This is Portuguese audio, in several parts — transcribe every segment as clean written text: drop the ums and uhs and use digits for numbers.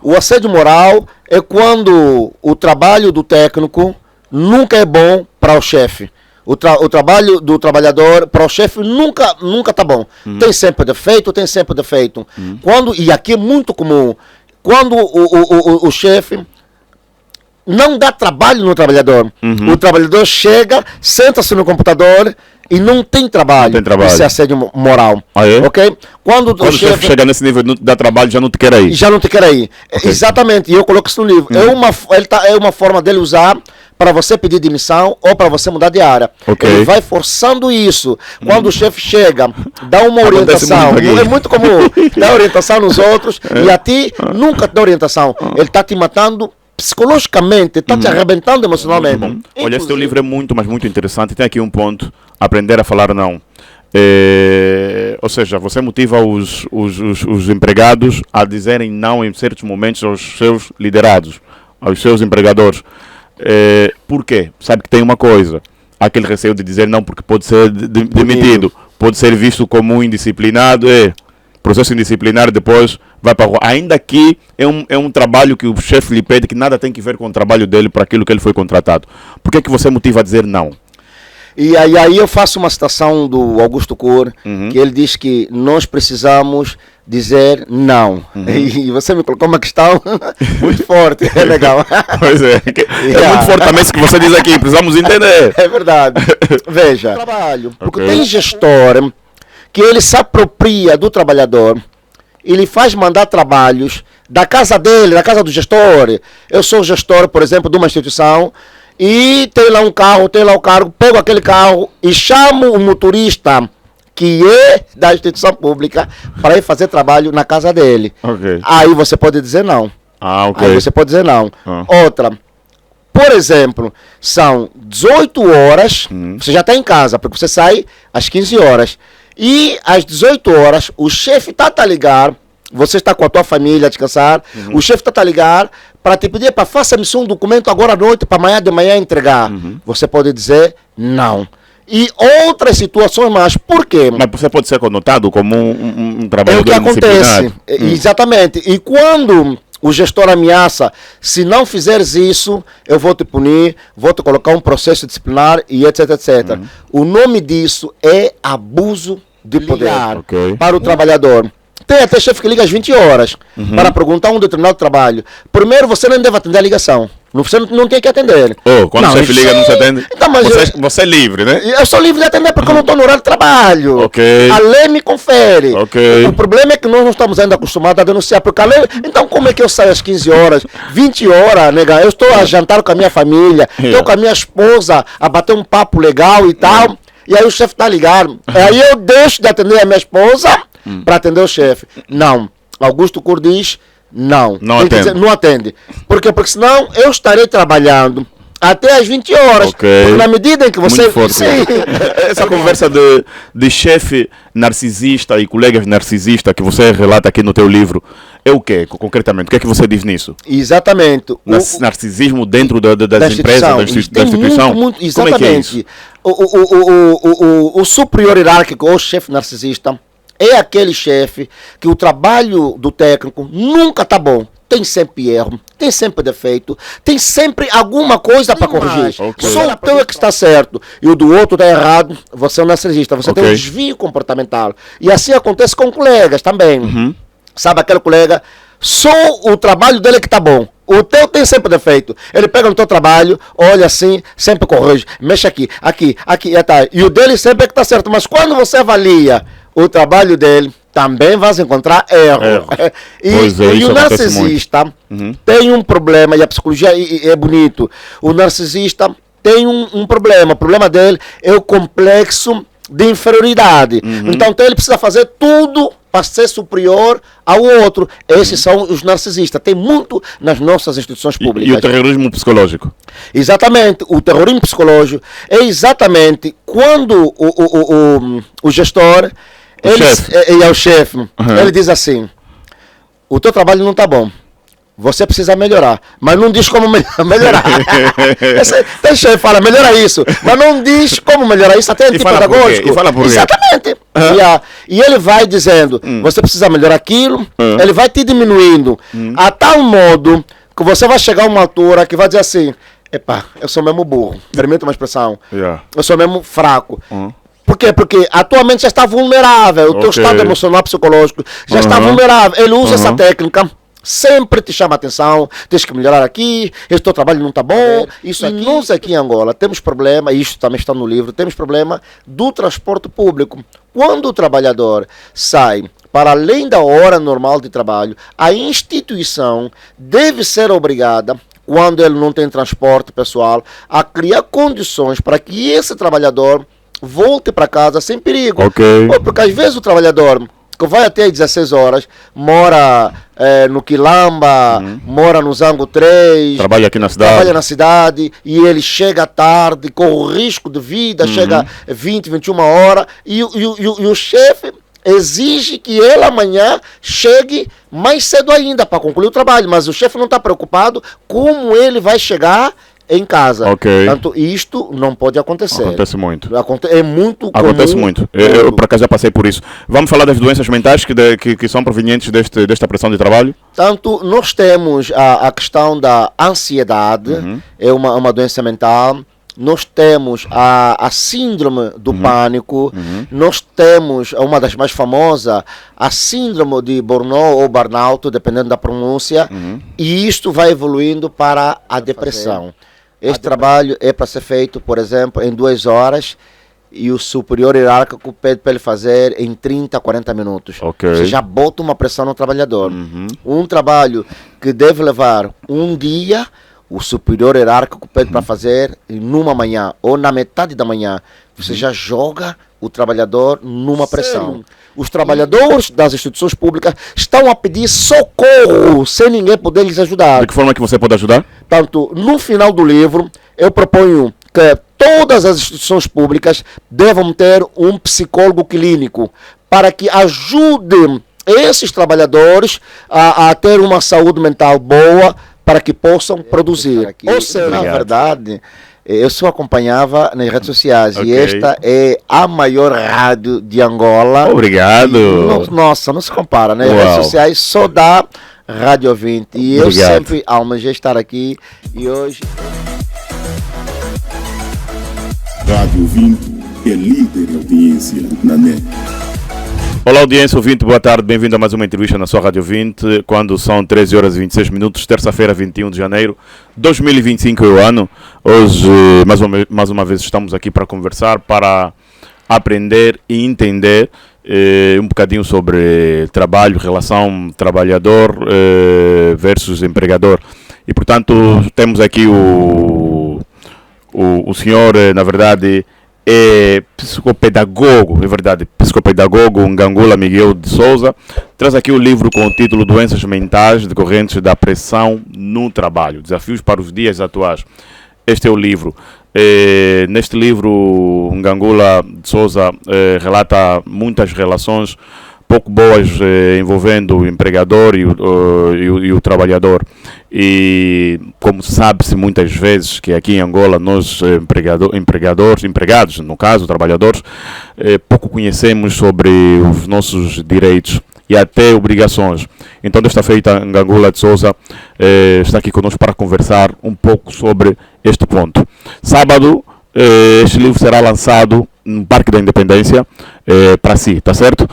O assédio moral é quando o trabalho do técnico nunca é bom para o chefe. O trabalho do trabalhador para o chefe nunca está bom. Tem sempre defeito. E aqui é muito comum, quando o chefe não dá trabalho no trabalhador. O trabalhador chega, senta-se no computador e não tem trabalho. Isso é assédio moral. Ok? Quando o chefe chega nesse nível de dar trabalho, já não te quer aí. Okay. Exatamente, e eu coloco isso no livro. É uma forma dele usar para você pedir demissão ou para você mudar de área. Ele vai forçando isso. Quando o chefe chega, dá uma orientação. É muito comum. Dá orientação nos outros e a ti nunca te dá orientação. Ele está te matando psicologicamente, está te arrebentando emocionalmente. Olha, esse teu livro é muito, mas muito interessante. Tem aqui um ponto: aprender a falar não. Ou seja, você motiva os empregados a dizerem não em certos momentos aos seus liderados, aos seus empregadores. Por quê? Sabe que tem uma coisa: aquele receio de dizer não porque pode ser demitido, pode ser visto como um indisciplinado. Processo indisciplinar, depois vai para a rua. Ainda que é um trabalho que o chefe lhe pede, que nada tem que ver com o trabalho dele para aquilo que ele foi contratado. Por que você motiva a dizer não? E aí eu faço uma citação do Augusto Cury, que ele diz que nós precisamos dizer não. E você me colocou uma questão muito forte, é legal. Pois é, é muito forte também isso que você diz aqui, precisamos entender. É verdade. Veja, trabalho, porque tem gestor que ele se apropria do trabalhador, ele faz mandar trabalhos da casa dele, da casa do gestor. Eu sou gestor, por exemplo, de uma instituição, e tem lá um carro, pego aquele carro e chamo o motorista, que é da instituição pública, para ir fazer trabalho na casa dele. Aí você pode dizer não. Aí você pode dizer não. Outra, por exemplo, são 18 horas, você já está em casa, porque você sai às 15 horas. E às 18 horas, o chefe está a ligar, você está com a tua família a descansar, o chefe está a ligar para te pedir para faça-me um documento agora à noite, para amanhã de manhã entregar. Você pode dizer não. E outras situações mais. Por quê? Mas você pode ser conotado como um trabalhador indisciplinado. É o que acontece. Exatamente. E quando o gestor ameaça, se não fizeres isso, eu vou te punir, vou te colocar um processo disciplinar e etc, etc. O nome disso é abuso de poder para o trabalhador. Tem até chefe que liga às 20 horas para perguntar um determinado trabalho. Primeiro, você não deve atender a ligação. Você não tem que atender. Quando o chefe liga, não se atende? Então, mas você é livre, né? Eu sou livre de atender porque eu não estou no horário de trabalho. A lei me confere. O problema é que nós não estamos ainda acostumados a denunciar. Porque a lei... Então, como é que eu saio às 15 horas, 20 horas, nega? Eu estou a jantar com a minha família, estou com a minha esposa a bater um papo legal e tal. E aí o chefe está ligado. Aí eu deixo de atender a minha esposa para atender o chefe. Não. Augusto Cury diz não. Não atende. Por quê? Porque senão eu estarei trabalhando até às 20 horas. Porque na medida em que você... Essa conversa de chefe narcisista e colegas narcisistas que você relata aqui no teu livro, é o quê, concretamente? O que é que você diz nisso? Exatamente. Narcisismo dentro das empresas, da instituição? Exatamente. Como é que é isso? O superior hierárquico ou chefe narcisista é aquele chefe que o trabalho do técnico nunca está bom. Tem sempre erro, tem sempre defeito, tem sempre alguma coisa para corrigir. Só o teu é que está certo e o do outro está errado. Você é um narcisista, você tem um desvio comportamental. E assim acontece com colegas também. Sabe, aquele colega, só o trabalho dele que está bom. O teu tem sempre defeito. Ele pega no teu trabalho, olha assim, sempre corrige, mexe aqui, e o dele sempre é que está certo. Mas quando você avalia o trabalho dele, também vai encontrar erro. E o narcisista tem um problema, e a psicologia é bonito. O narcisista tem um problema. O problema dele é o complexo de inferioridade. Então ele precisa fazer tudo para ser superior ao outro. Esses são os narcisistas. Tem muito nas nossas instituições públicas. E o terrorismo psicológico? Exatamente. O terrorismo psicológico é exatamente quando o gestor... Ele é o chefe. Ele diz assim: o teu trabalho não está bom. você precisa melhorar, mas não diz como melhorar. Tem chefe que fala, melhora isso, mas não diz como melhorar isso, até antipedagógico. E fala por quê? Exatamente. E ele vai dizendo, você precisa melhorar aquilo, ele vai te diminuindo, a tal modo que você vai chegar a uma altura que vai dizer assim, epá, eu sou mesmo burro, permita uma expressão, eu sou mesmo fraco. Por quê? Porque a tua mente já está vulnerável, o teu estado emocional, psicológico já está vulnerável. Ele usa essa técnica, sempre te chama a atenção, tens que melhorar aqui, este teu trabalho não está bom, isso aqui. Nós aqui em Angola temos problema, isto também está no livro, temos problema do transporte público. Quando o trabalhador sai para além da hora normal de trabalho, a instituição deve ser obrigada, quando ele não tem transporte pessoal, a criar condições para que esse trabalhador volte para casa sem perigo. Porque às vezes o trabalhador que vai até às 16 horas, mora no Quilamba, mora no Zango 3, trabalha aqui na cidade, e ele chega tarde, com o risco de vida, chega 20, 21 horas, e o chefe exige que ele amanhã chegue mais cedo ainda para concluir o trabalho, mas o chefe não está preocupado como ele vai chegar em casa. Portanto, isto não pode acontecer. Acontece muito. É muito comum. Acontece muito. Eu, por acaso, já passei por isso. Vamos falar das doenças mentais que são provenientes desta pressão de trabalho? Tanto nós temos a questão da ansiedade, é uma doença mental. Nós temos a síndrome do pânico, nós temos uma das mais famosas, a síndrome de burnout ou burnout, dependendo da pronúncia, e isto vai evoluindo para a depressão. Este trabalho é para ser feito, por exemplo, em 2 horas, e o superior hierárquico pede para ele fazer em 30, 40 minutos. Você já bota uma pressão no trabalhador. Um trabalho que deve levar um dia, o superior hierárquico pede para fazer numa manhã ou na metade da manhã. Você já joga o trabalhador numa pressão. Os trabalhadores das instituições públicas estão a pedir socorro sem ninguém poder lhes ajudar. De que forma que você pode ajudar? Tanto no final do livro, eu proponho que todas as instituições públicas devam ter um psicólogo clínico para que ajudem esses trabalhadores a ter uma saúde mental boa, para que possam produzir. Ou seja, na verdade, eu só acompanhava nas redes sociais e esta é a maior rádio de Angola. Obrigado. Nossa, não se compara, né? As redes sociais só dá Rádio Ouvinte. E eu sempre almejei estar aqui e hoje... Rádio Ouvinte é líder de audiência na net. Olá, audiência ouvinte, boa tarde, bem-vindo a mais uma entrevista na sua Rádio 20, quando são 13 horas e 26 minutos, terça-feira, 21 de janeiro, 2025 é o ano. Hoje, mais uma vez, estamos aqui para conversar, para aprender e entender um bocadinho sobre trabalho, relação trabalhador versus empregador. E, portanto, temos aqui o senhor, na verdade... é psicopedagogo, é verdade, psicopedagogo Ngangula Miguel de Souza, traz aqui o livro com o título Doenças Mentais Decorrentes da Pressão no Trabalho, Desafios para os Dias Atuais. Este é o livro. Neste livro, Ngangula de Souza relata muitas relações pouco boas envolvendo o empregador e o trabalhador. E como sabe-se muitas vezes que aqui em Angola nós empregados, no caso trabalhadores, pouco conhecemos sobre os nossos direitos e até obrigações. Então desta feita, Ngangula de Souza está aqui conosco para conversar um pouco sobre este ponto. Sábado, este livro será lançado no Parque da Independência para si, tá certo?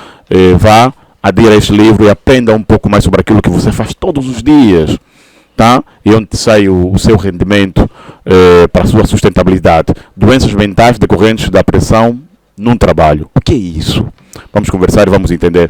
Vá, adira a este livro e aprenda um pouco mais sobre aquilo que você faz todos os dias, tá? E onde sai o seu rendimento para a sua sustentabilidade. Doenças mentais decorrentes da pressão num trabalho. O que é isso? Vamos conversar e vamos entender.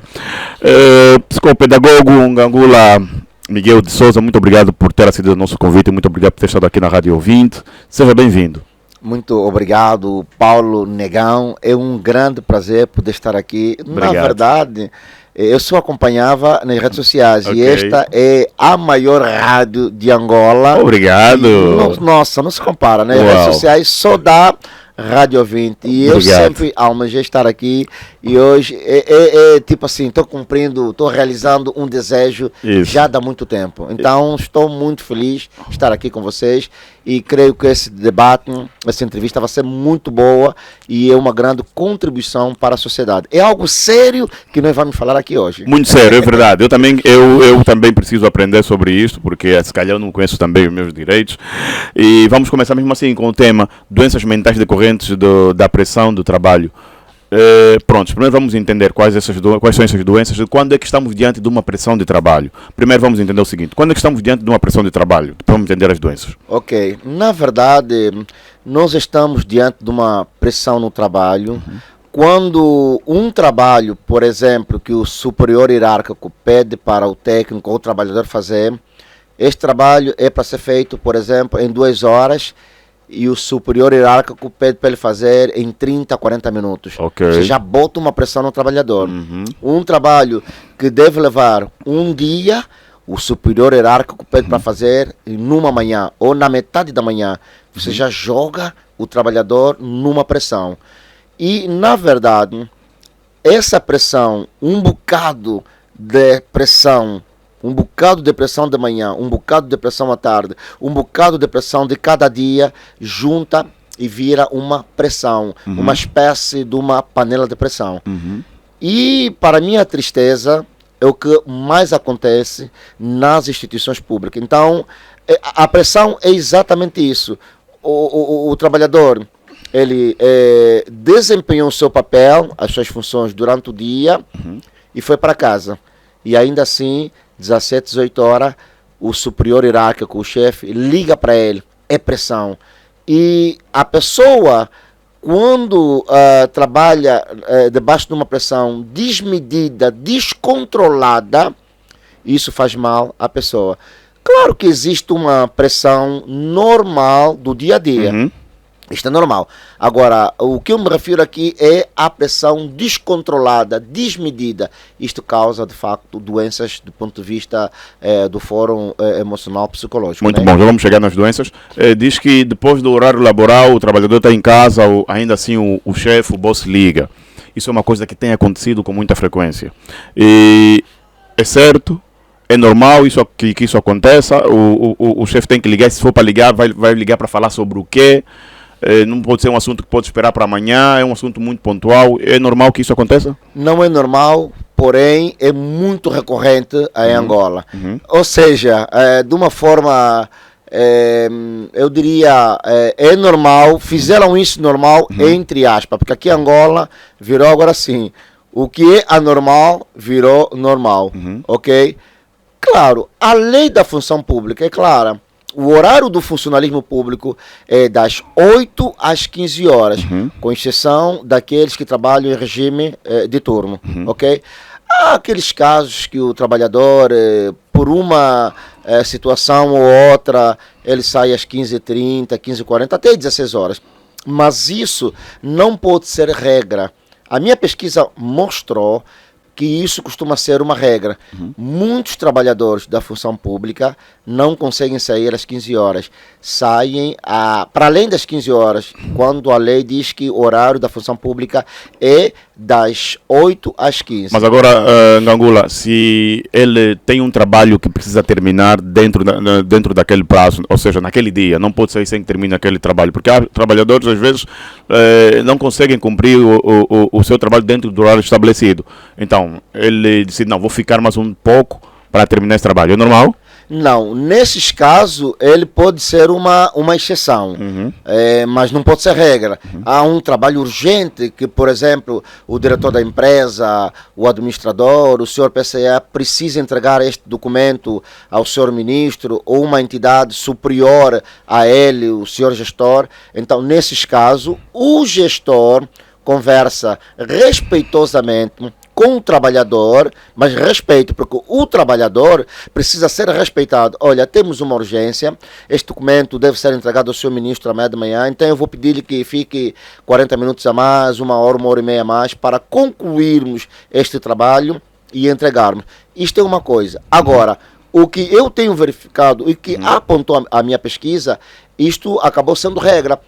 Psicopedagogo Ngangula Miguel de Souza, muito obrigado por ter aceito o nosso convite, muito obrigado por ter estado aqui na Rádio 20. Seja bem-vindo. Muito obrigado, Paulo Negão. É um grande prazer poder estar aqui. Obrigado. Na verdade, eu só acompanhava nas redes sociais e esta é a maior rádio de Angola. Obrigado. Nossa, não se compara, né? As redes sociais só dá Rádio 20. E eu Obrigado. sempre almejei estar aqui e hoje tipo assim, estou realizando um desejo Isso. já há muito tempo. Então estou muito feliz de estar aqui com vocês e creio que esse debate, essa entrevista vai ser muito boa e é uma grande contribuição para a sociedade. É algo sério que nós vamos falar aqui hoje. Muito sério, é verdade. Eu também preciso aprender sobre isto, porque se calhar eu não conheço também os meus direitos. E vamos começar mesmo assim com o tema doenças mentais decorrentes da pressão do trabalho. Pronto, primeiro vamos entender quais são essas doenças e quando é que estamos diante de uma pressão de trabalho. Primeiro vamos entender o seguinte, quando é que estamos diante de uma pressão de trabalho? Vamos entender as doenças. Ok, na verdade, nós estamos diante de uma pressão no trabalho. Quando um trabalho, por exemplo, que o superior hierárquico pede para o técnico ou o trabalhador fazer, este trabalho é para ser feito, por exemplo, em 2 horas e o superior hierárquico pede para ele fazer em 30, 40 minutos. Ok. Você já bota uma pressão no trabalhador. Uhum. Um trabalho que deve levar um dia, o superior hierárquico pede para fazer numa manhã ou na metade da manhã. Você já joga o trabalhador numa pressão. E, na verdade, essa pressão, um bocado de pressão de manhã, um bocado de pressão à tarde, um bocado de pressão de cada dia, junta e vira uma pressão, uma espécie de uma panela de pressão. E, para minha tristeza, é o que mais acontece nas instituições públicas. Então, a pressão é exatamente isso. O trabalhador, ele desempenhou o seu papel, as suas funções durante o dia e foi para casa. E ainda assim, 17, 18 horas, o superior hierárquico, o chefe, liga para ele. É pressão. E a pessoa, quando trabalha debaixo de uma pressão desmedida, descontrolada, isso faz mal à pessoa. Claro que existe uma pressão normal do dia a dia. Isto é normal. Agora, o que eu me refiro aqui é a pressão descontrolada, desmedida. Isto causa, de facto, doenças do ponto de vista do fórum emocional psicológico. Muito né? bom, já vamos chegar nas doenças. Diz que depois do horário laboral, o trabalhador está em casa, ainda assim o chefe, o boss liga. Isso é uma coisa que tem acontecido com muita frequência. E é certo, é normal que isso aconteça, o chefe tem que ligar, se for para ligar, vai ligar para falar sobre o quê. Não pode ser um assunto que pode esperar para amanhã, é um assunto muito pontual. É normal que isso aconteça? Não é normal, porém é muito recorrente em Angola. Ou seja, de uma forma, eu diria, é normal, fizeram isso normal, entre aspas, porque aqui em Angola virou agora sim, o que é anormal virou normal, ok? Claro, a lei da função pública é clara. O horário do funcionalismo público é das 8 às 15 horas, com exceção daqueles que trabalham em regime de turno, ok? Há aqueles casos que o trabalhador, por uma situação ou outra, ele sai às 15h30, 15h40, até 16 horas. Mas isso não pode ser regra. A minha pesquisa mostrou que isso costuma ser uma regra. Muitos trabalhadores da função pública não conseguem sair às 15 horas. Saem para além das 15 horas, quando a lei diz que o horário da função pública é das 8 às 15. Mas agora, Ngangula, se ele tem um trabalho que precisa terminar dentro daquele prazo, ou seja, naquele dia, não pode sair sem que termine aquele trabalho, porque há trabalhadores, às vezes, não conseguem cumprir o seu trabalho dentro do horário estabelecido. Então, ele decide, não, vou ficar mais um pouco para terminar esse trabalho. É normal? Não, nesses casos ele pode ser uma exceção, mas não pode ser regra. Há um trabalho urgente que, por exemplo, o diretor da empresa, o administrador, o senhor PCA precisa entregar este documento ao senhor ministro ou uma entidade superior a ele, o senhor gestor. Então, nesses casos, o gestor conversa respeitosamente com o trabalhador, mas respeito, porque o trabalhador precisa ser respeitado. Olha, temos uma urgência, este documento deve ser entregado ao seu ministro amanhã de manhã, então eu vou pedir-lhe que fique 40 minutos a mais, 1 hora, 1h30 a mais, para concluirmos este trabalho e entregarmos. Isto é uma coisa. Agora, o que eu tenho verificado e que apontou a minha pesquisa, isto acabou sendo regra.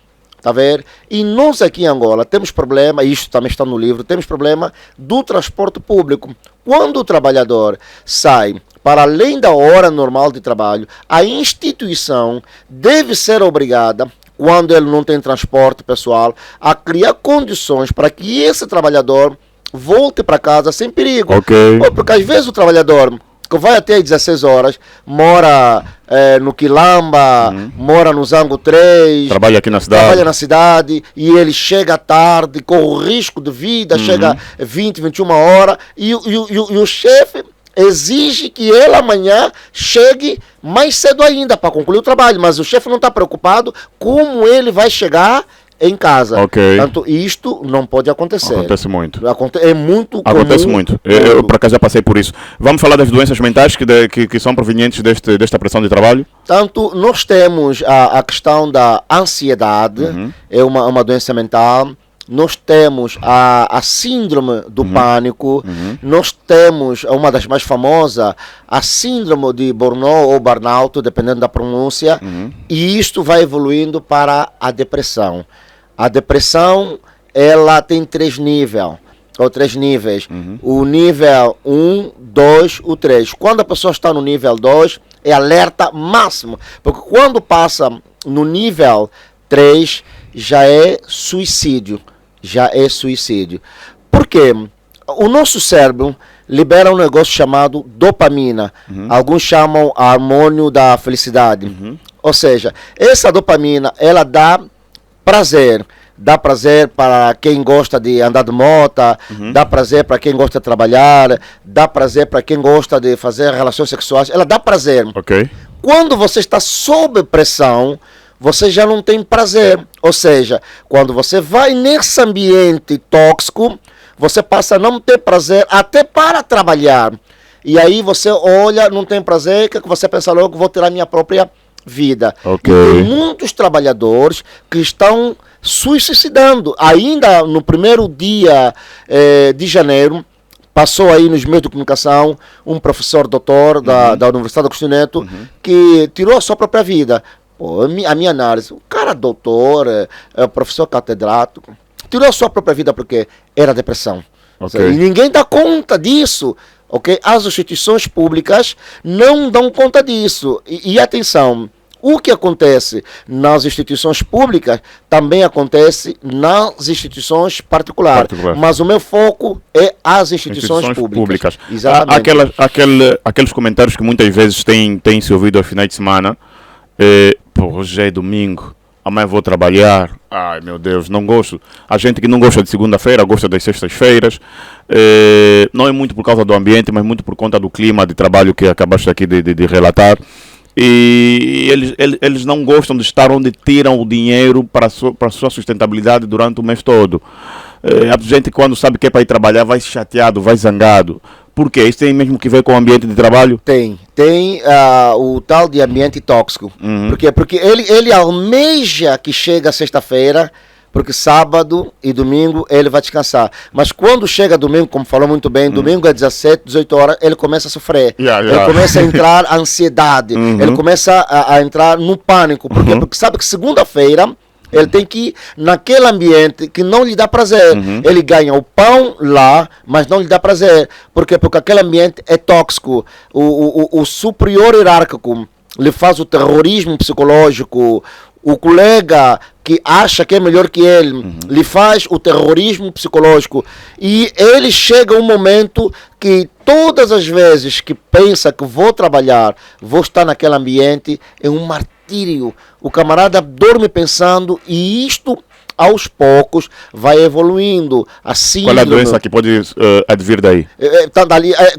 Tá a ver? E nós aqui em Angola temos problema, isto também está no livro, temos problema do transporte público. Quando o trabalhador sai para além da hora normal de trabalho, a instituição deve ser obrigada, quando ele não tem transporte pessoal, a criar condições para que esse trabalhador volte para casa sem perigo. Ok. Porque às vezes o trabalhador que vai até às 16 horas, mora no Quilamba, mora no Zango 3, Trabalha aqui na cidade. trabalha na cidade, e ele chega tarde, corre risco de vida, chega 20, 21 horas, e o chefe exige que ele amanhã chegue mais cedo ainda para concluir o trabalho, mas o chefe não está preocupado como ele vai chegar em casa. Ok. Portanto, isto não pode acontecer. Acontece muito. É muito comum. Acontece muito. Eu, por acaso, já passei por isso. Vamos falar das doenças mentais que são provenientes desta pressão de trabalho? Tanto nós temos a questão da ansiedade, é uma doença mental. Nós temos a síndrome do pânico. Nós temos uma das mais famosas, a síndrome de burnout ou burnout, dependendo da pronúncia. E isto vai evoluindo para a depressão. A depressão, ela tem três níveis. O nível 1, 2, o 3. Quando a pessoa está no nível 2, é alerta máximo. Porque quando passa no nível 3, já é suicídio. Por quê? O nosso cérebro libera um negócio chamado dopamina. Alguns chamam hormônio da felicidade. Ou seja, essa dopamina, ela dá prazer. Dá prazer para quem gosta de andar de moto, dá prazer para quem gosta de trabalhar, dá prazer para quem gosta de fazer relações sexuais. Ela dá prazer. Ok. Quando você está sob pressão, você já não tem prazer. Ou seja, quando você vai nesse ambiente tóxico, você passa a não ter prazer até para trabalhar. E aí você olha, não tem prazer, que você pensa logo, vou tirar minha própria vida. Ok. E tem muitos trabalhadores que estão suicidando. Ainda no primeiro dia de janeiro, passou aí nos meios de comunicação um professor doutor da Universidade Agostinho Neto que tirou a sua própria vida. Pô, a minha análise, o cara doutor, professor catedrático, tirou a sua própria vida porque era depressão. Ok. E ninguém dá conta disso. Okay? As instituições públicas não dão conta disso. E atenção, o que acontece nas instituições públicas também acontece nas instituições particulares. Mas o meu foco é as instituições públicas. Exatamente. Aqueles comentários que muitas vezes têm se ouvido aos finais de semana. Hoje é domingo, amanhã vou trabalhar. Ai meu Deus, não gosto. A gente que não gosta de segunda-feira, gosta das sextas-feiras. Não é muito por causa do ambiente, mas muito por conta do clima de trabalho que acabaste aqui de relatar. E eles não gostam de estar onde tiram o dinheiro para a sua sustentabilidade durante o mês todo. A gente, quando sabe que é para ir trabalhar, vai chateado, vai zangado. Por quê? Isso tem mesmo que ver com o ambiente de trabalho? Tem o tal de ambiente tóxico. Por quê? Porque ele almeja que chega sexta-feira, porque sábado e domingo ele vai descansar. Mas quando chega domingo, como falou muito bem, domingo é 17, 18 horas, ele começa a sofrer. Ele começa a entrar a ansiedade, ele começa a entrar no pânico. Por quê? Porque sabe que segunda-feira ele tem que ir naquele ambiente que não lhe dá prazer. Ele ganha o pão lá, mas não lhe dá prazer. Por quê? Porque aquele ambiente é tóxico. O superior hierárquico lhe faz o terrorismo psicológico. O colega que acha que é melhor que ele lhe faz o terrorismo psicológico. E ele chega um momento que todas as vezes que pensa que vou trabalhar, vou estar naquele ambiente, é um martírio. O camarada dorme pensando, e isto aos poucos vai evoluindo. Qual é a doença que pode advir daí?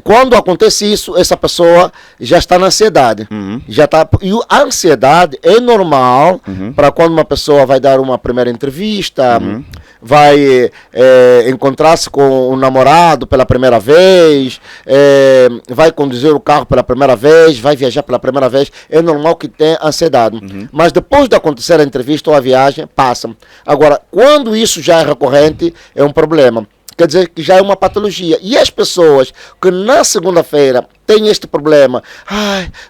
Quando acontece isso, essa pessoa já está na ansiedade. E a ansiedade é normal para quando uma pessoa vai dar uma primeira entrevista, vai encontrar-se com um namorado pela primeira vez, vai conduzir o carro pela primeira vez, vai viajar pela primeira vez. É normal que tenha ansiedade. Mas depois de acontecer a entrevista ou a viagem, passa. Agora, quando isso já é recorrente, é um problema. quer dizer que já é uma patologia. E as pessoas que na segunda-feira têm este problema,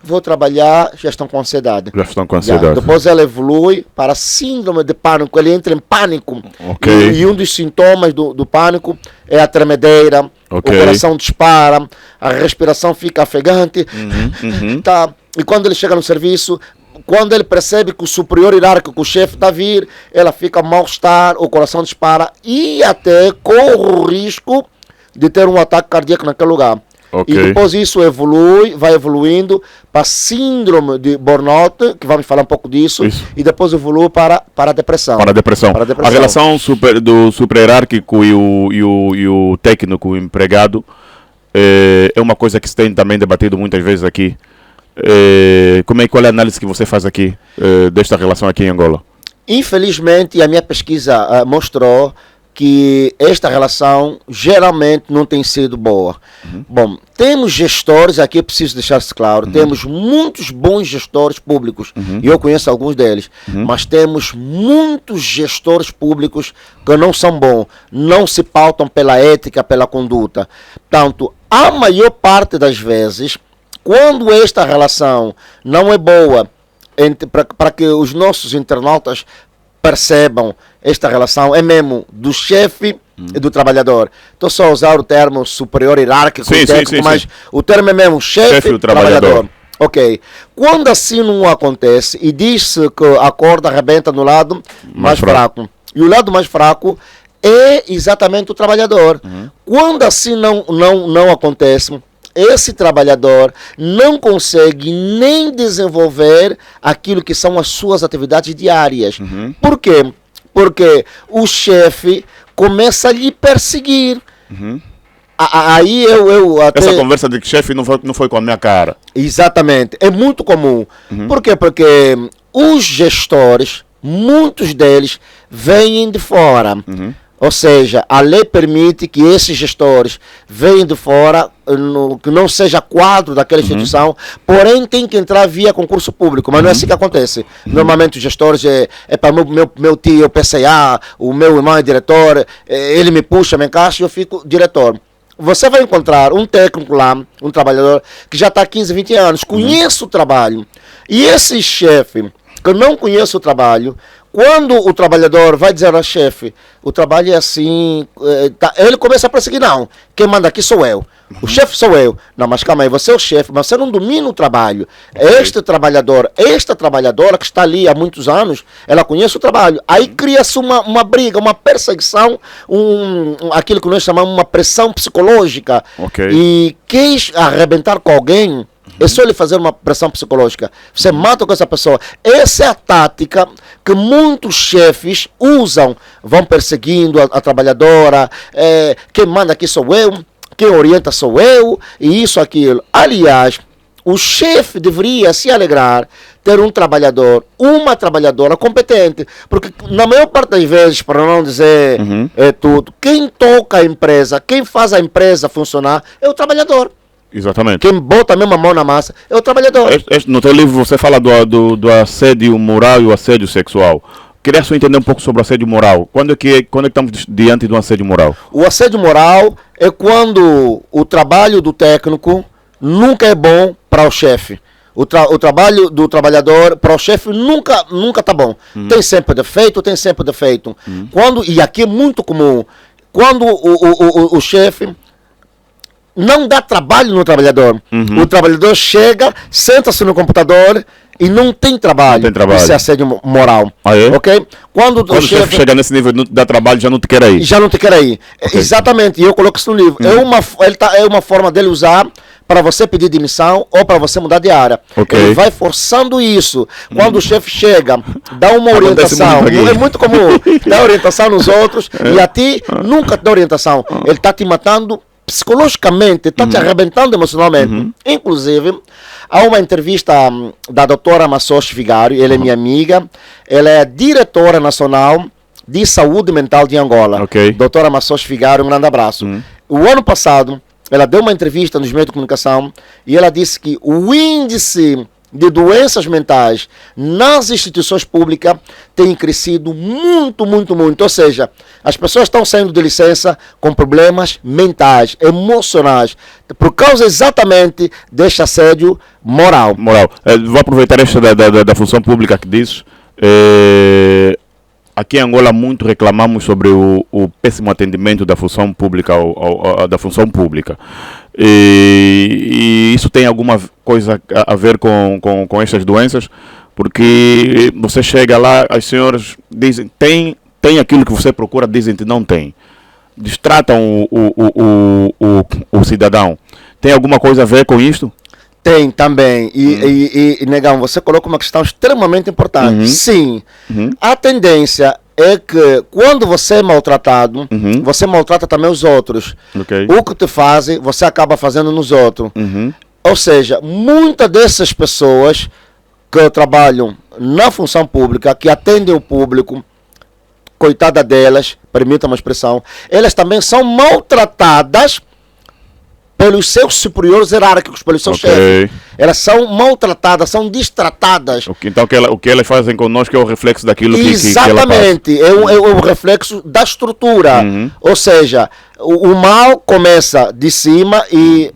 vou trabalhar, já estão com ansiedade. Já estão com ansiedade. Depois ela evolui para síndrome de pânico, ele entra em pânico. Ok. E um dos sintomas do pânico é a tremedeira, Ok. o coração dispara, a respiração fica ofegante. Tá. E quando ele chega no serviço, quando ele percebe que o superior hierárquico, o chefe está a vir, ela fica mal-estar, o coração dispara e até corre o risco de ter um ataque cardíaco naquele lugar. Ok. E depois isso vai evoluindo para síndrome de burnout, que vamos falar um pouco disso, Isso. e depois evolui para a depressão. Para a depressão. Para a depressão. A relação do super-hierárquico e o técnico, o empregado, é uma coisa que se tem também debatido muitas vezes aqui. Qual é a análise que você faz aqui desta relação aqui em Angola? Infelizmente, a minha pesquisa mostrou que esta relação geralmente não tem sido boa. Bom, temos gestores, aqui eu preciso deixar isso claro, temos muitos bons gestores públicos, e eu conheço alguns deles, mas temos muitos gestores públicos que não são bons, não se pautam pela ética, pela conduta. Portanto, a maior parte das vezes, quando esta relação não é boa, para que os nossos internautas percebam esta relação, é mesmo do chefe e do trabalhador. Estou só a usar o termo superior hierárquico, técnico, mas o termo é mesmo chefe e trabalhador. Ok. Quando assim não acontece e diz-se que a corda arrebenta no lado mais fraco, e o lado mais fraco é exatamente o trabalhador. Quando assim não acontece, esse trabalhador não consegue nem desenvolver aquilo que são as suas atividades diárias. Por quê? Porque o chefe começa a lhe perseguir. Aí eu até... Essa conversa de que chefe não foi com a minha cara. Exatamente. É muito comum. Por quê? Porque os gestores, muitos deles, vêm de fora. Ou seja, a lei permite que esses gestores venham de fora, que não seja quadro daquela instituição, porém tem que entrar via concurso público, mas não é assim que acontece. Normalmente os gestores é para meu tio, o PCA, o meu irmão é diretor, ele me puxa, me encaixa e eu fico diretor. Você vai encontrar um técnico lá, um trabalhador, que já está há 15, 20 anos, conhece o trabalho, e esse chefe que não conhece o trabalho, quando o trabalhador vai dizer ao chefe, o trabalho é assim, ele começa a perseguir, não, quem manda aqui sou eu, o chefe sou eu. Não, mas calma aí, você é o chefe, mas você não domina o trabalho. Este trabalhador, esta trabalhadora que está ali há muitos anos, ela conhece o trabalho. Aí cria-se uma briga, uma perseguição, aquilo que nós chamamos uma pressão psicológica. E quis arrebentar com alguém, é só ele fazer uma pressão psicológica. Você mata com essa pessoa. Essa é a tática que muitos chefes usam. Vão perseguindo a trabalhadora. Quem manda aqui sou eu. Quem orienta sou eu. E isso, aquilo. Aliás, o chefe deveria se alegrar ter um trabalhador, uma trabalhadora competente. Porque na maior parte das vezes, para não dizer tudo, quem toca a empresa, quem faz a empresa funcionar é o trabalhador. Exatamente. Quem bota a mesma mão na massa é o trabalhador. No teu livro você fala do assédio moral e o assédio sexual. Queria só entender um pouco sobre o assédio moral. Quando é que estamos diante de um assédio moral? O assédio moral é quando o trabalho do técnico nunca é bom para o chefe. O trabalho do trabalhador para o chefe nunca está bom. Tem sempre defeito. E aqui é muito comum. Quando o chefe não dá trabalho no trabalhador. O trabalhador chega, senta-se no computador e não tem trabalho. Isso é assédio moral. Ok? Quando o chefe chega nesse nível de não dar trabalho, já não te quer aí. Okay. Exatamente, e eu coloco isso no livro. É uma forma dele usar para você pedir demissão ou para você mudar de área. Ele vai forçando isso. Quando o chefe chega, dá uma orientação. É muito comum. Dá orientação nos outros e a ti nunca te dá orientação. Ele está te matando psicologicamente, está te arrebentando emocionalmente. Inclusive, há uma entrevista da doutora Massoche Vigário, ela é minha amiga, ela é a diretora nacional de saúde mental de Angola. Doutora Massoche Vigário, um grande abraço. O ano passado, ela deu uma entrevista nos meios de comunicação e ela disse que o índice de doenças mentais nas instituições públicas tem crescido muito, muito, muito. Ou seja, as pessoas estão saindo de licença com problemas mentais, emocionais, por causa exatamente deste assédio moral. Vou aproveitar esta da função pública que dizes. Aqui em Angola muito reclamamos sobre o péssimo atendimento da função pública, da função pública. E isso tem alguma coisa a ver com estas doenças? Porque você chega lá, as senhoras dizem, tem aquilo que você procura, dizem que não tem. Destratam o cidadão. Tem alguma coisa a ver com isto? Tem também. E Negão, você coloca uma questão extremamente importante. Sim. A tendência é que quando você é maltratado, você maltrata também os outros. Okay. O que te fazem, você acaba fazendo nos outros. Ou seja, muitas dessas pessoas que trabalham na função pública, que atendem o público, coitada delas, permita uma expressão, elas também são maltratadas pelos seus superiores hierárquicos, pelos seus chefes. Elas são maltratadas, são destratadas. Então o que elas fazem conosco é o reflexo daquilo que exatamente, é o reflexo da estrutura. Ou seja, o mal começa de cima e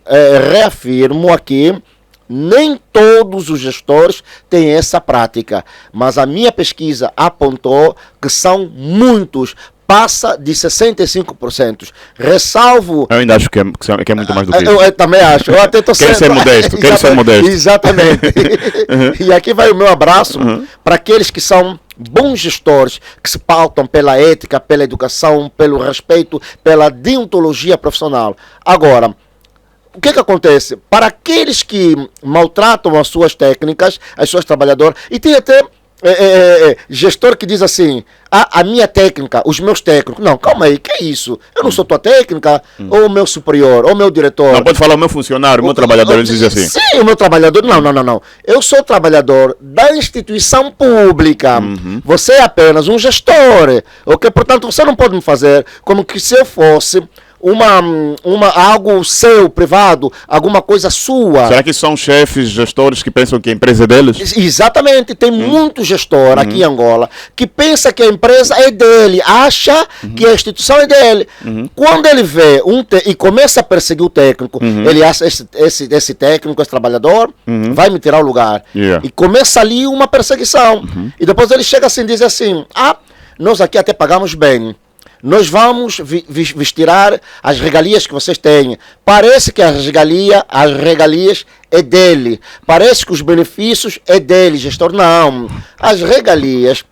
reafirmo aqui, nem todos os gestores têm essa prática, mas a minha pesquisa apontou que são muitos. Passa de 65%. Ressalvo... Eu ainda acho que é muito mais do que isso. Eu também acho. Eu até tô Quero ser modesto. Quero ser modesto. Exatamente. E aqui vai o meu abraço para aqueles que são bons gestores, que se pautam pela ética, pela educação, pelo respeito, pela deontologia profissional. Agora, o que acontece? Para aqueles que maltratam as suas técnicas, as suas trabalhadoras, e tem até... gestor que diz assim, a minha técnica, os meus técnicos. Não, calma aí, que é isso? Eu não sou tua técnica, ou o meu superior, ou o meu diretor. Não, pode falar o meu funcionário, o meu trabalhador, ele diz assim. Sim, o meu trabalhador, não. Eu sou trabalhador da instituição pública. Você é apenas um gestor, ok? Portanto, você não pode me fazer como que se eu fosse algo seu, privado, alguma coisa sua. Será que são chefes, gestores que pensam que a empresa é deles? Exatamente, tem muito gestor aqui em Angola que pensa que a empresa é dele, acha que a instituição é dele. Quando ele vê e começa a perseguir o técnico, ele acha esse técnico, esse trabalhador, vai me tirar o lugar. E começa ali uma perseguição. E depois ele chega assim e diz assim, nós aqui até pagamos bem. Nós vamos tirar as regalias que vocês têm. Parece que as regalias é dele. Parece que os benefícios é dele, gestor. Não. As regalias,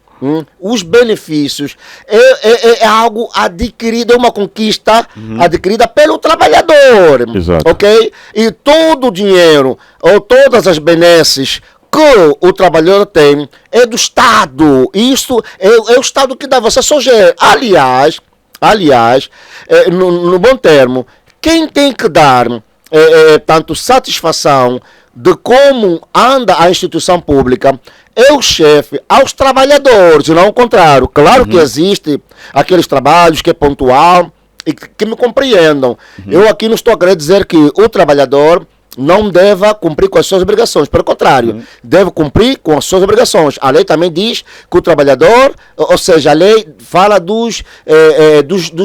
os benefícios, é algo adquirido, é uma conquista adquirida pelo trabalhor. Exato. Ok? E todo o dinheiro, ou todas as benesses que o trabalhador tem é do Estado. Isso é o Estado que dá. Você só gera. Aliás, no bom termo, quem tem que dar tanto satisfação de como anda a instituição pública é o chefe aos trabalhadores, e não o contrário. Claro que existe aqueles trabalhos que é pontual e que me compreendam. Eu aqui não estou a querer dizer que o trabalhador não deva cumprir com as suas obrigações. Pelo contrário, deve cumprir com as suas obrigações. A lei também diz que o trabalhador, ou seja, a lei fala dos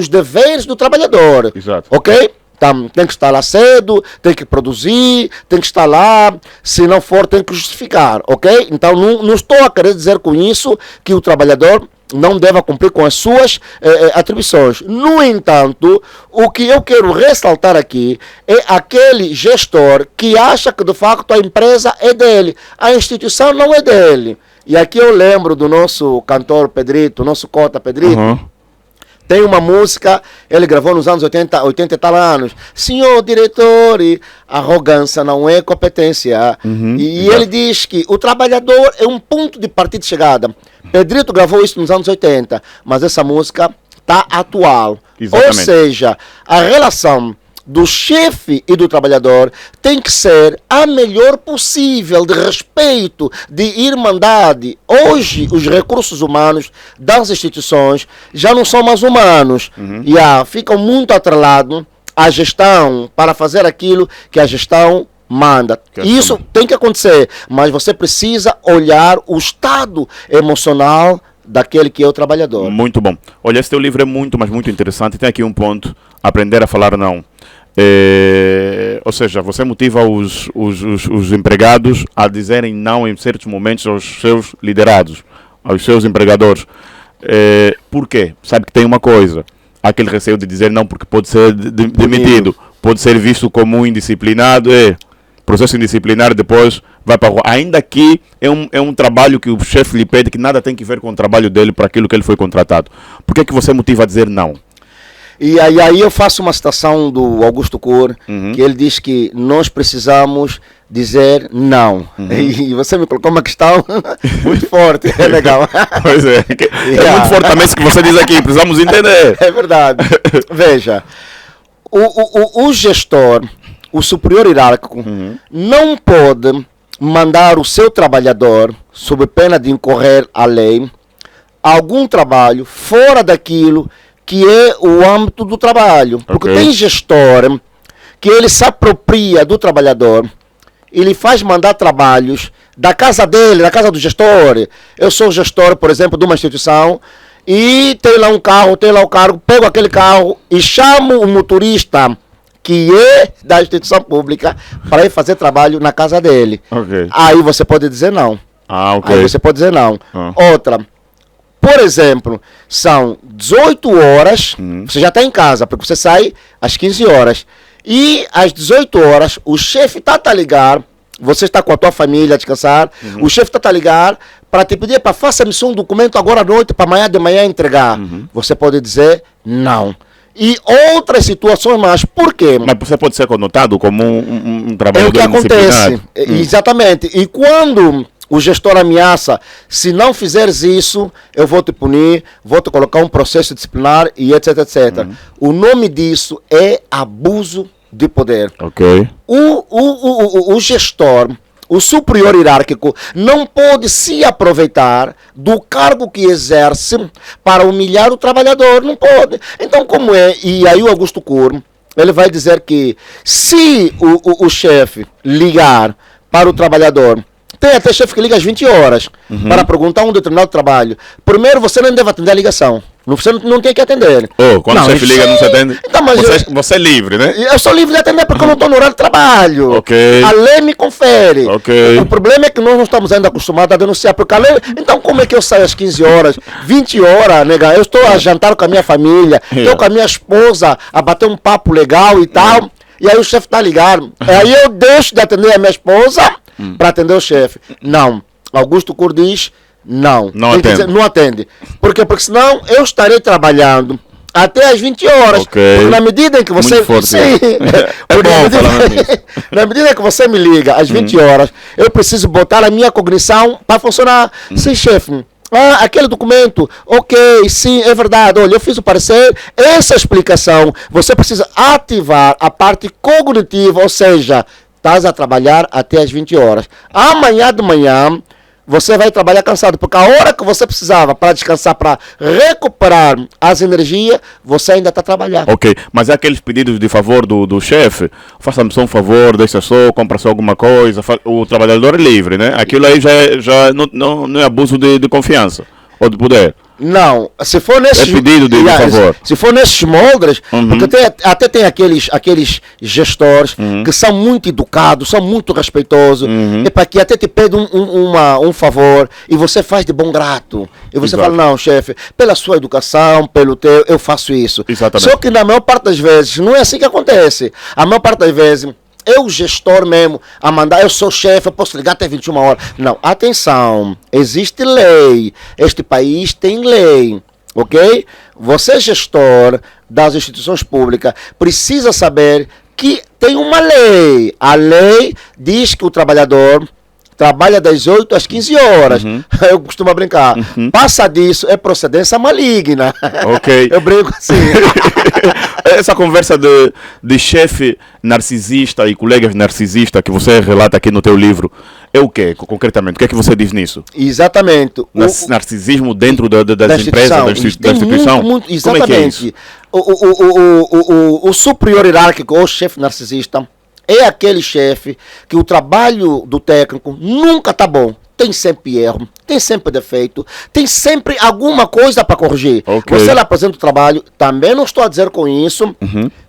deveres do trabalhador. Exato. Ok? Então, tem que estar lá cedo, tem que produzir, tem que estar lá, se não for, tem que justificar. Ok? Então, não estou a querer dizer com isso que o trabalhador não deva cumprir com as suas atribuições. No entanto, o que eu quero ressaltar aqui é aquele gestor que acha que de facto a empresa é dele, a instituição não é dele. E aqui eu lembro do nosso cantor Pedrito, nosso cota Pedrito. Tem uma música, ele gravou nos anos 80 e tal anos. Senhor diretor, arrogância não é competência. E ele diz que o trabalhador é um ponto de partida de chegada. Pedrito gravou isso nos anos 80, mas essa música está atual. Exatamente. Ou seja, a relação do chefe e do trabalhador tem que ser a melhor possível, de respeito, de irmandade. Hoje, os recursos humanos das instituições já não são mais humanos. Ficam muito atrelados à gestão, para fazer aquilo que a gestão manda. Isso tem que acontecer, mas você precisa olhar o estado emocional daquele que é o trabalhador. Muito bom. Olha, esse teu livro é muito, mas muito interessante. Tem aqui um ponto, aprender a falar não. Ou seja, você motiva os empregados a dizerem não em certos momentos aos seus liderados, aos seus empregadores. Por quê? Sabe que tem uma coisa, aquele receio de dizer não porque pode ser demitido, pode ser visto como um indisciplinado, processo indisciplinar, depois vai para a rua. Ainda que é um trabalho que o chefe lhe pede que nada tem que ver com o trabalho dele para aquilo que ele foi contratado. Por que é que você motiva a dizer não? E aí eu faço uma citação do Augusto Cury, que ele diz que nós precisamos dizer não. E você me colocou uma questão muito forte, é legal. Pois é, é muito fortemente que você diz aqui, precisamos entender. É verdade. Veja, o gestor, o superior hierárquico, não pode mandar o seu trabalhador, sob pena de incorrer à lei, algum trabalho fora daquilo que é o âmbito do trabalho. Porque tem gestor que ele se apropria do trabalhador, ele faz mandar trabalhos da casa dele, da casa do gestor. Eu sou gestor, por exemplo, de uma instituição e tem lá um carro, tem lá o carro, pego aquele carro e chamo o motorista que é da instituição pública para ir fazer trabalho na casa dele. Aí você pode dizer não. Aí você pode dizer não. Outra, por exemplo, são 18 horas, você já está em casa, porque você sai às 15 horas. E às 18 horas, o chefe está a ligar, você está com a tua família a descansar, o chefe está a ligar para te pedir para faça-me um documento agora à noite, para amanhã de manhã entregar. Você pode dizer não. E outras situações mais. Por quê? Mas você pode ser conotado como um trabalhador indisciplinado. É o que acontece. Exatamente. E quando o gestor ameaça, se não fizeres isso, eu vou te punir, vou te colocar um processo disciplinar e etc, etc. O nome disso é abuso de poder. O gestor, o superior hierárquico, não pode se aproveitar do cargo que exerce para humilhar o trabalhador. Não pode. Então, como é? E aí o Augusto Cury, ele vai dizer que se o chefe ligar para o trabalhador, tem até chefe que liga às 20 horas para perguntar um determinado trabalho. Primeiro, você não deve atender a ligação. Você não tem que atender. Quando o chefe liga, não se atende? Então, mas você é livre, né? Eu sou livre de atender porque eu não estou no horário de trabalho. A lei me confere. O problema é que nós não estamos ainda acostumados a denunciar, porque a lei... Então, como é que eu saio às 15 horas, 20 horas, nega? Eu estou a jantar com a minha família, estou com a minha esposa a bater um papo legal e tal, e aí o chefe está ligado. Aí eu deixo de atender a minha esposa para atender o chefe. Não. Augusto Cury diz não. Não atende. Por quê? Porque senão eu estarei trabalhando até às 20 horas. Porque na medida em que você... Na medida em que você me liga às 20 horas, eu preciso botar a minha cognição para funcionar. Sim, chefe. Aquele documento, sim, é verdade, olha, eu fiz o parecer, essa explicação, você precisa ativar a parte cognitiva, ou seja, estás a trabalhar até às 20 horas. Amanhã de manhã, você vai trabalhar cansado, porque a hora que você precisava para descansar, para recuperar as energias, você ainda está trabalhando. Mas é aqueles pedidos de favor do chefe, faça-me só um favor, deixa só, compra só alguma coisa, o trabalhador é livre, né? Aquilo aí já não é abuso de confiança ou de poder. Não, se for nesses... É pedido de favor. Se for nesses moldes, porque até tem aqueles gestores que são muito educados, são muito respeitosos, e para que até te pedem um favor, e você faz de bom grato. E você fala, não, chefe, pela sua educação, pelo teu, eu faço isso. Exatamente. Só que na maior parte das vezes, não é assim que acontece. A maior parte das vezes... Eu, gestor mesmo, a mandar, eu sou chefe, eu posso ligar até 21 horas. Não, atenção, existe lei, este país tem lei, ok? Você, gestor das instituições públicas, precisa saber que tem uma lei. A lei diz que o trabalhador trabalha das 8 às 15 horas. Eu costumo brincar. Passa disso, é procedência maligna. Eu brinco assim. Essa conversa de chefe narcisista e colegas narcisistas que você relata aqui no teu livro, é o quê, concretamente? O que é que você diz nisso? Exatamente. Narcisismo dentro das empresas, da instituição? Exatamente. Como é que é isso? O superior hierárquico ou chefe narcisista, é aquele chefe que o trabalho do técnico nunca está bom. Tem sempre erro, tem sempre defeito, tem sempre alguma coisa para corrigir. Ok. Você lhe apresenta o trabalho, também não estou a dizer com isso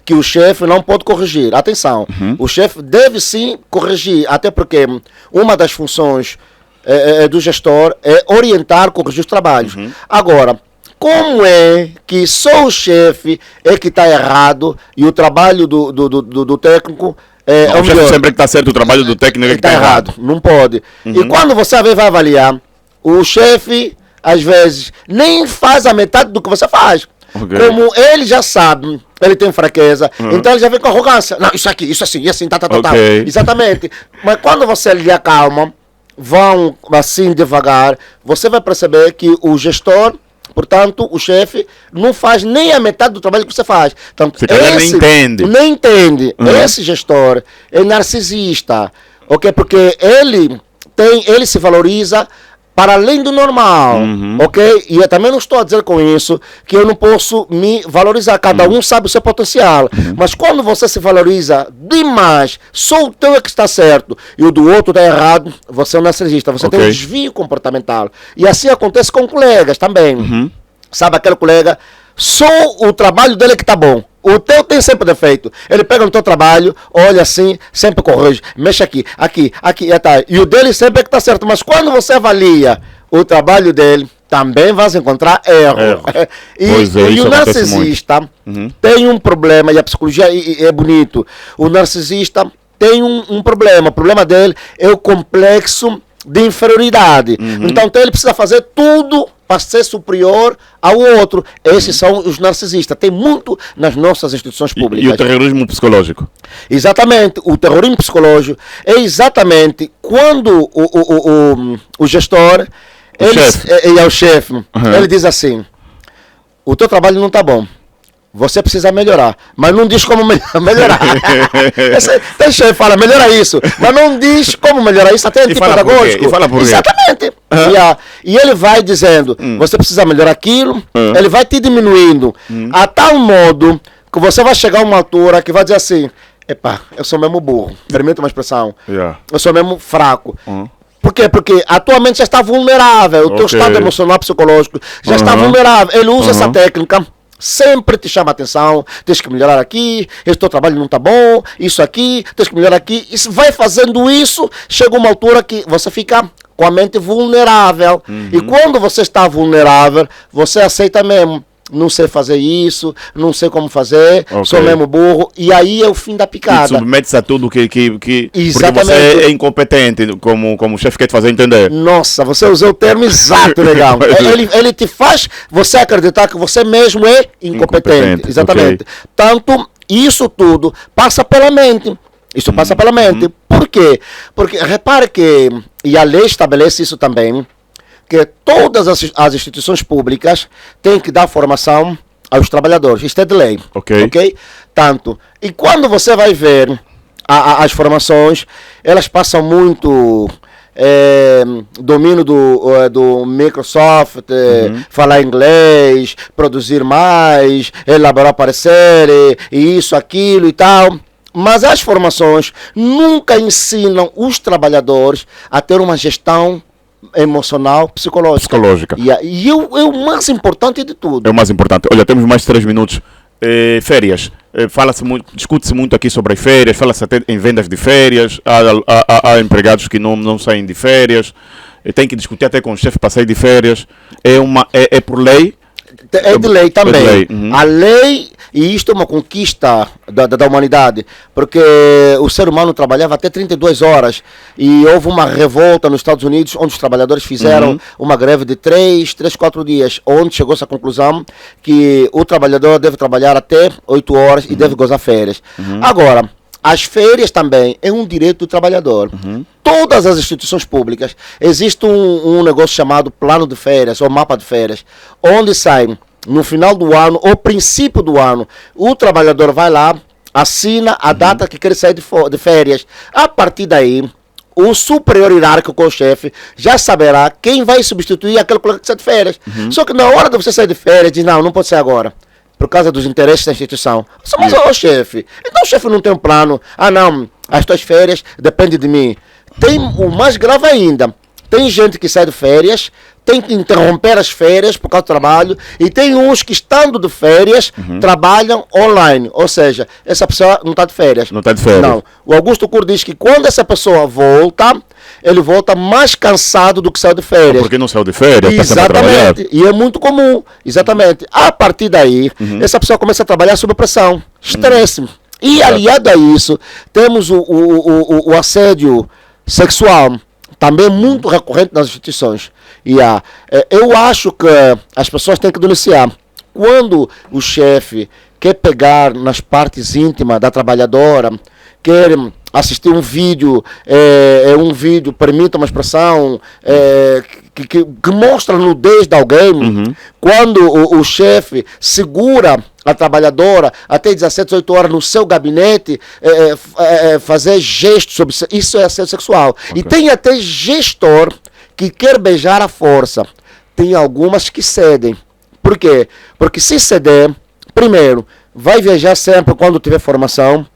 que o chefe não pode corrigir. Atenção, o chefe deve sim corrigir, até porque uma das funções do gestor é orientar, corrigir os trabalhos. Agora, como é que só o chefe é que está errado e o trabalho do técnico Não, é o chefe sempre que está certo, o trabalho do técnico é que está errado. Não pode. E quando você vai avaliar, o chefe, às vezes, nem faz a metade do que você faz. Ok. Como ele já sabe, ele tem fraqueza, então ele já vem com arrogância. Não, isso aqui, isso assim, e assim, tá. Ok. Exatamente. Mas quando você lhe acalma, vão assim devagar, você vai perceber que o gestor, portanto, o chefe, não faz nem a metade do trabalho que você faz. Portanto, Se calhar nem entende. Nem entende. Esse gestor é narcisista, ok? Porque ele se valoriza para além do normal, ok? E eu também não estou a dizer com isso que eu não posso me valorizar. Cada um sabe o seu potencial. Mas quando você se valoriza demais, só o teu é que está certo e o do outro está errado, você é um narcisista. Você tem um desvio comportamental. E assim acontece com colegas também. Sabe aquele colega, só o trabalho dele é que está bom. O teu tem sempre defeito. Ele pega no teu trabalho, olha assim, sempre corrige. Mexe aqui, tá. E o dele sempre é que está certo. Mas quando você avalia o trabalho dele, também vai encontrar erro. E o narcisista tem um problema, e a psicologia é bonito. O narcisista tem um problema. O problema dele é o complexo de inferioridade. Então ele precisa fazer tudo para ser superior ao outro. Esses são os narcisistas. Tem muito nas nossas instituições públicas. E o terrorismo psicológico? Exatamente. O terrorismo psicológico é exatamente quando o gestor é o chefe. Ele diz assim: o teu trabalho não está bom. Você precisa melhorar, mas não diz como melhorar. Tem chefe que fala, melhora isso, mas não diz como melhorar isso, até antipedagógico. E fala por quê? Exatamente. E ele vai dizendo, você precisa melhorar aquilo, ele vai te diminuindo, a tal modo que você vai chegar a uma altura que vai dizer assim, epá, eu sou mesmo burro, permita uma expressão, eu sou mesmo fraco. Por quê? Porque a tua mente já está vulnerável, o teu estado emocional, psicológico já está vulnerável. Ele usa essa técnica, sempre te chama a atenção, tens que melhorar aqui, esse teu trabalho não está bom, isso aqui, tens que melhorar aqui. E vai fazendo isso, chega uma altura que você fica com a mente vulnerável. E quando você está vulnerável, você aceita mesmo. Não sei fazer isso, não sei como fazer, sou mesmo burro, e aí é o fim da picada. E submete-se a tudo que porque você é incompetente, como o chefe quer te fazer entender. Nossa, você usou o termo exato, legal. Ele te faz você acreditar que você mesmo é incompetente. Exatamente. Tanto isso tudo passa pela mente. Isso passa pela mente. Por quê? Porque repare que, e a lei estabelece isso também, que todas as instituições públicas têm que dar formação aos trabalhadores. Isto é de lei. Ok? Tanto. E quando você vai ver as formações, elas passam muito domínio do Microsoft, falar inglês, produzir mais, elaborar parecer, e isso, aquilo e tal. Mas as formações nunca ensinam os trabalhadores a ter uma gestão emocional, psicológica. E é o mais importante de tudo. É o mais importante. Olha, temos mais 3 minutos. Férias. Fala-se muito, discute-se muito aqui sobre as férias, fala-se até em vendas de férias, há empregados que não saem de férias, tem que discutir até com o chefe para sair de férias. É por lei? É de lei também. De lei. A lei, e isto é uma conquista da humanidade, porque o ser humano trabalhava até 32 horas e houve uma revolta nos Estados Unidos onde os trabalhadores fizeram uma greve de 4 dias, onde chegou-se à conclusão que o trabalhador deve trabalhar até 8 horas e deve gozar férias. Agora, as férias também é um direito do trabalhador. Todas as instituições públicas, existe um negócio chamado plano de férias, ou mapa de férias, onde sai no final do ano, ou princípio do ano, o trabalhador vai lá, assina a data que quer sair de férias. A partir daí, o superior hierárquico, o chefe, já saberá quem vai substituir aquele colega que sai de férias. Só que na hora de você sair de férias, diz, não pode ser agora, por causa dos interesses da instituição. Mas, chefe, então o chefe não tem um plano. Não, as tuas férias dependem de mim. Tem o mais grave ainda. Tem gente que sai de férias, tem que interromper as férias por causa do trabalho, e tem uns que, estando de férias, trabalham online. Ou seja, essa pessoa não está de férias. Não está de férias. Não. O Augusto Cury diz que quando essa pessoa volta, ele volta mais cansado do que saiu de férias. Porque não saiu de férias, está sempre a trabalhar. Exatamente. E é muito comum. Exatamente. A partir daí, essa pessoa começa a trabalhar sob pressão, estresse. E aliado a isso, temos o assédio sexual, também muito recorrente nas instituições. E eu acho que as pessoas têm que denunciar. Quando o chefe quer pegar nas partes íntimas da trabalhadora, quer assistir um vídeo, permita uma expressão, que mostra a nudez de alguém, quando o chefe segura a trabalhadora até 17, 18 horas no seu gabinete, fazer gestos sobre isso é assédio sexual. Okay. E tem até gestor que quer beijar à força. Tem algumas que cedem. Por quê? Porque se ceder, primeiro, vai viajar sempre quando tiver formação.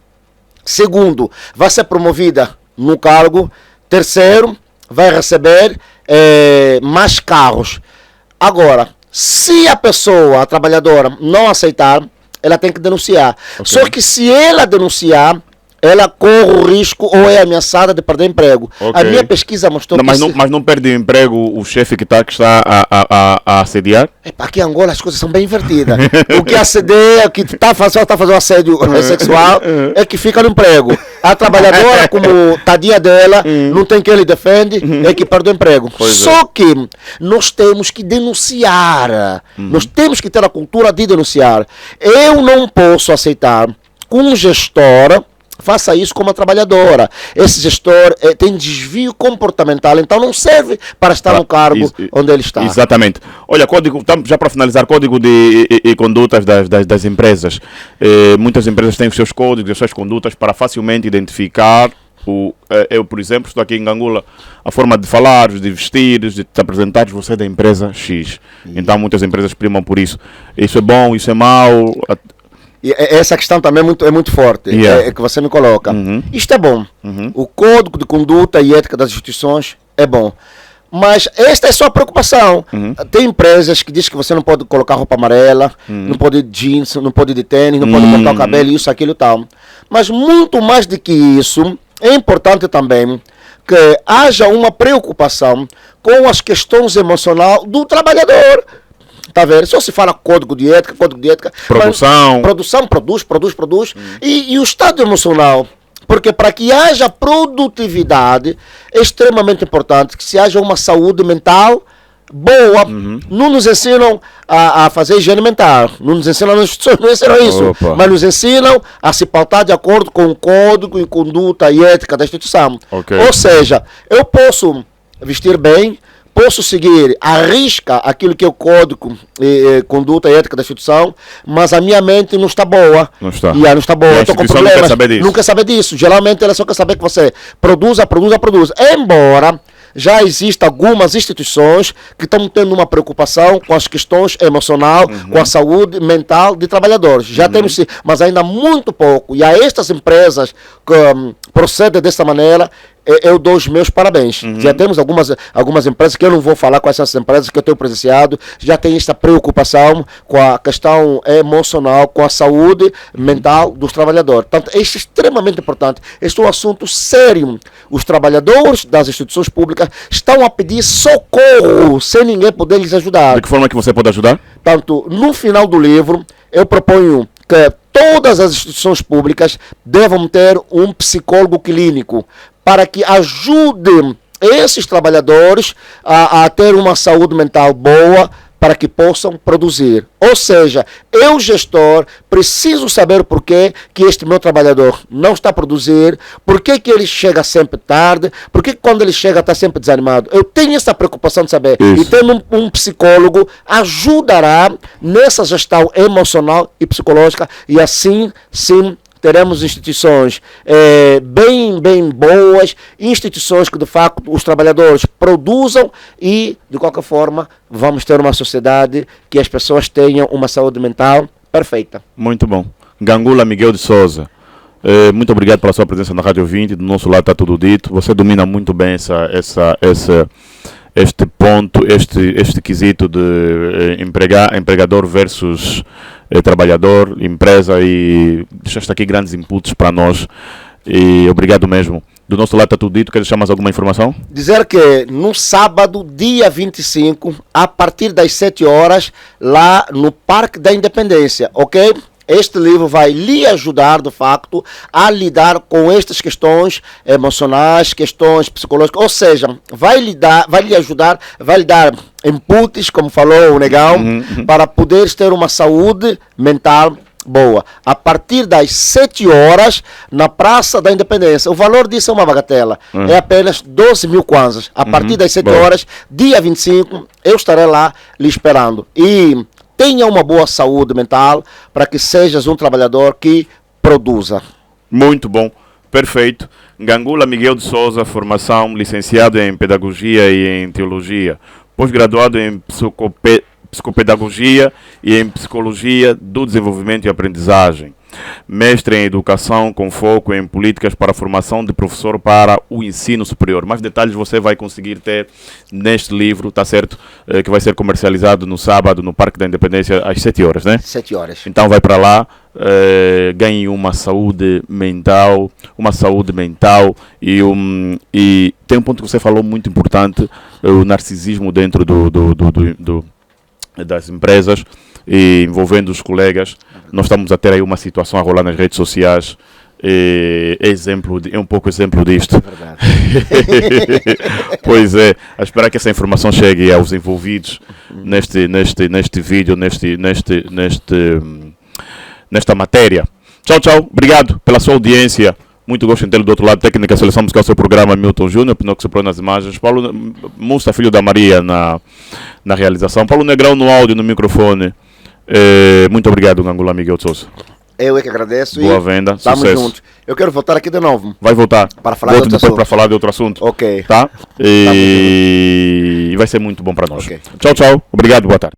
Segundo, vai ser promovida no cargo. Terceiro, vai receber mais carros. Agora, se a pessoa, a trabalhadora, não aceitar, ela tem que denunciar. Okay. Só que se ela denunciar, ela corre o risco ou é ameaçada de perder emprego. Okay. A minha pesquisa mostrou mas não perde emprego o chefe que está a assediar? Aqui em Angola as coisas são bem invertidas. O que assedia, que está fazendo assédio sexual, é que fica no emprego. A trabalhadora, como tadinha dela, não tem quem lhe defende, é que perde o emprego. Só que nós temos que denunciar. Nós temos que ter a cultura de denunciar. Eu não posso aceitar que um gestor faça isso como a trabalhadora. Esse gestor tem desvio comportamental, então não serve para estar no cargo onde ele está. Exatamente. Olha, código, já para finalizar, código de condutas das empresas. Muitas empresas têm os seus códigos, as suas condutas para facilmente identificar. Eu, por exemplo, estou aqui em Angola, a forma de falar, de vestir, de te apresentar, você é da empresa X. Então muitas empresas primam por isso. Isso é bom, isso é mau. E essa questão também é muito forte, que você me coloca. Isto é bom. O código de conduta e ética das instituições é bom. Mas esta é só a preocupação. Tem empresas que dizem que você não pode colocar roupa amarela, não pode de jeans, não pode de tênis, não pode cortar o cabelo, isso, aquilo e tal. Mas muito mais do que isso, é importante também que haja uma preocupação com as questões emocionais do trabalhador. Tá vendo? Só se fala código de ética. Produção. Produz. E o estado emocional. Porque para que haja produtividade, é extremamente importante que se haja uma saúde mental boa. Não nos ensinam a fazer higiene mental. Não nos ensinam nas instituições, não ensinam isso. Mas nos ensinam a se pautar de acordo com o código e conduta e ética da instituição. Okay. Ou seja, eu posso vestir bem, posso seguir à risca aquilo que é o código, conduta e ética da instituição, mas a minha mente não está boa. Não está. Não está boa. E a instituição não quer saber disso. Não quer saber disso. Geralmente ela só quer saber que você produza. Embora já existam algumas instituições que estão tendo uma preocupação com as questões emocional, com a saúde mental de trabalhadores. Já temos sim, mas ainda muito pouco. E a estas empresas que procedem dessa maneira, eu dou os meus parabéns. Já temos algumas empresas, que eu não vou falar com essas empresas que eu tenho presenciado, já tem esta preocupação com a questão emocional, com a saúde mental dos trabalhadores. Portanto, é extremamente importante. Este é um assunto sério. Os trabalhadores das instituições públicas estão a pedir socorro, sem ninguém poder lhes ajudar. De que forma que você pode ajudar? Portanto, no final do livro, eu proponho que todas as instituições públicas devam ter um psicólogo clínico para que ajude esses trabalhadores a ter uma saúde mental boa, para que possam produzir. Ou seja, eu, gestor, preciso saber por que este meu trabalhador não está a produzir, por que ele chega sempre tarde, por que quando ele chega está sempre desanimado. Eu tenho essa preocupação de saber. Isso. E tendo um psicólogo ajudará nessa gestão emocional e psicológica, e assim, sim, teremos instituições bem boas, instituições que de facto os trabalhadores produzam e, de qualquer forma, vamos ter uma sociedade que as pessoas tenham uma saúde mental perfeita. Muito bom. Gangula Miguel de Souza, Muito obrigado pela sua presença na Rádio 20. Do nosso lado está tudo dito. Você domina muito bem este ponto, este quesito de empregador versus trabalhador, empresa, e deixaste aqui grandes inputs para nós. E obrigado mesmo. Do nosso lado está tudo dito. Quer deixar mais alguma informação? Dizer que no sábado, dia 25, a partir das 7 horas, lá no Parque da Independência, ok? Este livro vai lhe ajudar, de facto, a lidar com estas questões emocionais, questões psicológicas, ou seja, vai lhe ajudar, vai lhe dar inputs, como falou o Negão, para poder ter uma saúde mental boa. A partir das 7 horas, na Praça da Independência. O valor disso é uma bagatela. É apenas 12 mil kwanzas. A partir das 7 horas, dia 25, eu estarei lá lhe esperando. E tenha uma boa saúde mental para que sejas um trabalhador que produza. Muito bom. Perfeito. Gangula Miguel de Souza, formação licenciado em Pedagogia e em Teologia. Pós-graduado em Psicopedagogia e em Psicologia do Desenvolvimento e Aprendizagem. Mestre em Educação com foco em Políticas para a Formação de Professor para o Ensino Superior. Mais detalhes você vai conseguir ter neste livro, tá certo? Que vai ser comercializado no sábado no Parque da Independência às 7 horas, né? 7 horas. Então vai para lá, ganhe uma saúde mental e tem um ponto que você falou muito importante, o narcisismo dentro das empresas e envolvendo os colegas. Nós estamos a ter aí uma situação a rolar nas redes sociais, é um pouco exemplo disto. É verdade. Pois é, a esperar que essa informação chegue aos envolvidos neste vídeo, nesta matéria. Tchau, obrigado pela sua audiência. Muito gosto em tê-lo do outro lado. Técnica Seleção Musical, seu programa Milton Júnior, Pinóquio Pro nas imagens, Paulo Musta, filho da Maria, na realização, Paulo Negrão no áudio, no microfone. Muito obrigado, Gangula Miguel de Souza. Eu é que agradeço. Boa venda, estamos sucesso. juntos. Eu quero voltar aqui de novo. Vai voltar. Para falar de outro depois assunto. Para falar de outro assunto. Ok. Tá? E vai ser muito bom para nós. Okay. Tchau. Obrigado, boa tarde.